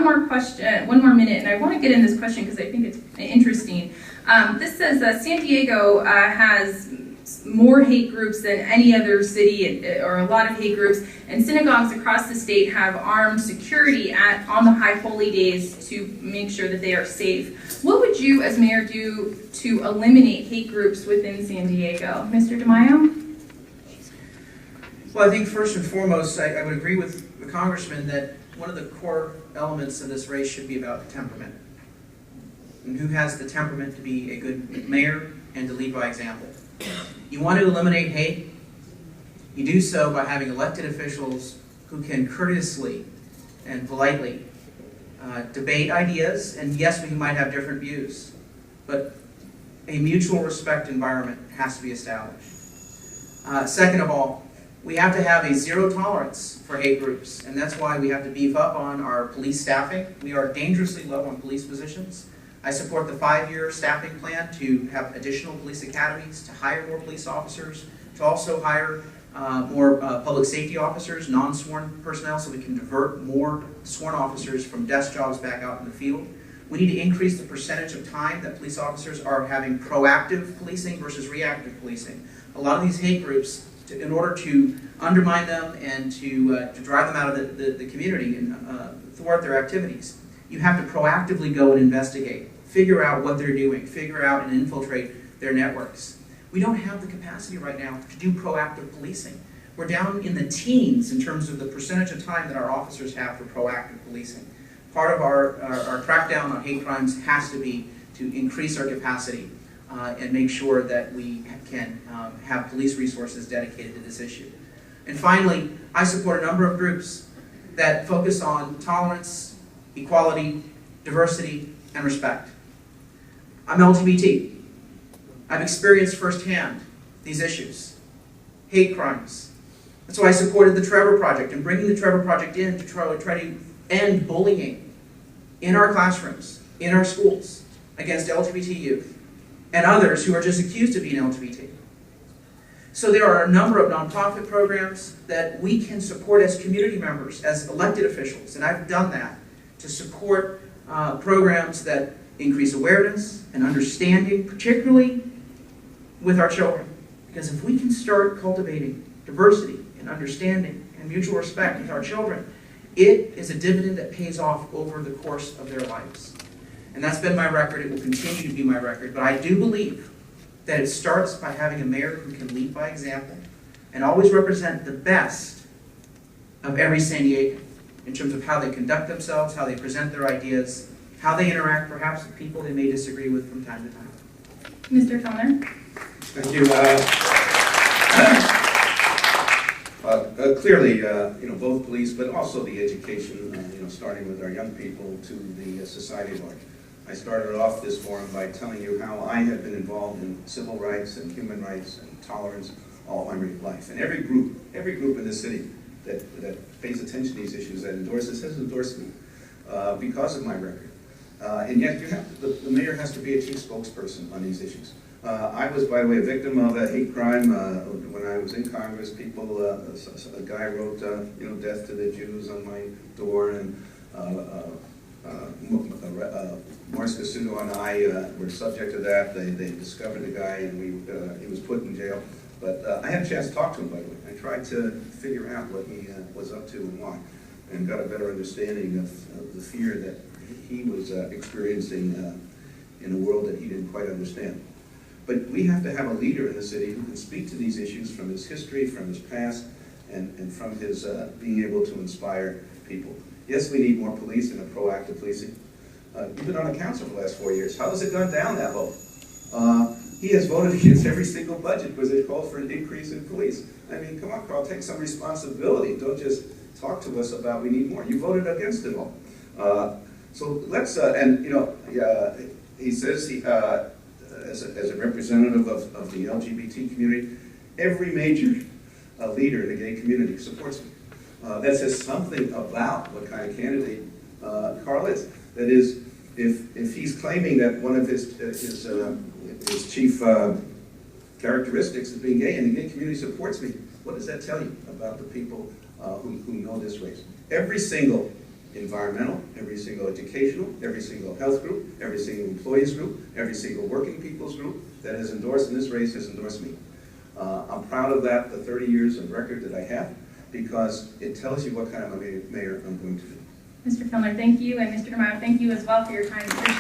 one more question, one more minute, and I want to get in this question because I think it's interesting. This says that San Diego has more hate groups than any other city, or a lot of hate groups, and synagogues across the state have armed security on the high holy days to make sure that they are safe. What would you, as mayor, do to eliminate hate groups within San Diego? Mr. DeMaio? Well, I think first and foremost, I would agree with the congressman that one of the core elements of this race should be about temperament. And who has the temperament to be a good mayor and to lead by example. You want to eliminate hate? You do so by having elected officials who can courteously and politely debate ideas, and yes, we might have different views, but a mutual respect environment has to be established. Second of all, we have to have a zero tolerance for hate groups, and that's why we have to beef up on our police staffing. We are dangerously low on police positions. I support the 5-year staffing plan to have additional police academies, to hire more police officers, to also hire more public safety officers, non-sworn personnel, so we can divert more sworn officers from desk jobs back out in the field. We need to increase the percentage of time that police officers are having proactive policing versus reactive policing. A lot of these hate groups, in order to undermine them and to drive them out of the community and thwart their activities, you have to proactively go and investigate, figure out what they're doing, figure out and infiltrate their networks. We don't have the capacity right now to do proactive policing. We're down in the teens in terms of the percentage of time that our officers have for proactive policing. Part of our crackdown on hate crimes has to be to increase our capacity and make sure that we can have police resources dedicated to this issue. And finally, I support a number of groups that focus on tolerance, equality, diversity, and respect. I'm LGBT. I've experienced firsthand these issues, hate crimes. That's why I supported the Trevor Project and bringing the Trevor Project in to try to end bullying in our classrooms, in our schools, against LGBT youth and others who are just accused of being LGBT. So there are a number of nonprofit programs that we can support as community members, as elected officials, and I've done that to support programs that increase awareness and understanding, particularly with our children. Because if we can start cultivating diversity and understanding and mutual respect with our children, it is a dividend that pays off over the course of their lives. And that's been my record. It will continue to be my record. But I do believe that it starts by having a mayor who can lead by example and always represent the best of every San Diegan in terms of how they conduct themselves, how they present their ideas, how they interact perhaps with people they may disagree with from time to time. Mr. Filner? Thank you. Clearly, both police, but also the education, starting with our young people to the society at large. I started off this forum by telling you how I have been involved in civil rights and human rights and tolerance all my life. And every group in this city that pays attention to these issues, that endorses, has endorsed me because of my record. And yet, the mayor has to be a chief spokesperson on these issues. I was, by the way, a victim of a hate crime when I was in Congress. A guy wrote, "Death to the Jews" on my door, and Morris Casuno and I were subject to that. They discovered the guy, and he was put in jail. But I had a chance to talk to him, by the way. I tried to figure out what he was up to and why, and got a better understanding of the fear that he was experiencing in a world that he didn't quite understand. But we have to have a leader in the city who can speak to these issues from his history, from his past, and from his being able to inspire people. Yes, we need more police and a proactive policing. You've been on the council for the last 4 years. How has it gone down that low? He has voted against every single budget because it called for an increase in police. I mean, come on, Carl, take some responsibility. Don't just talk to us about we need more. You voted against it all. So let's, he says he, as a representative of the LGBT community, every major leader in the gay community supports me. That says something about what kind of candidate Carl is. That is, if he's claiming that one of his chief characteristics is being gay, and the gay community supports me, what does that tell you about the people who know this race? Every single environmental, every single educational, every single health group, every single employees group, every single working people's group that has endorsed in this race has endorsed me. I'm proud of that, the 30 years of record that I have, because it tells you what kind of a mayor I'm going to be. Mr. Filner, thank you, and Mr. DeMaio, thank you as well for your time. Appreciate it.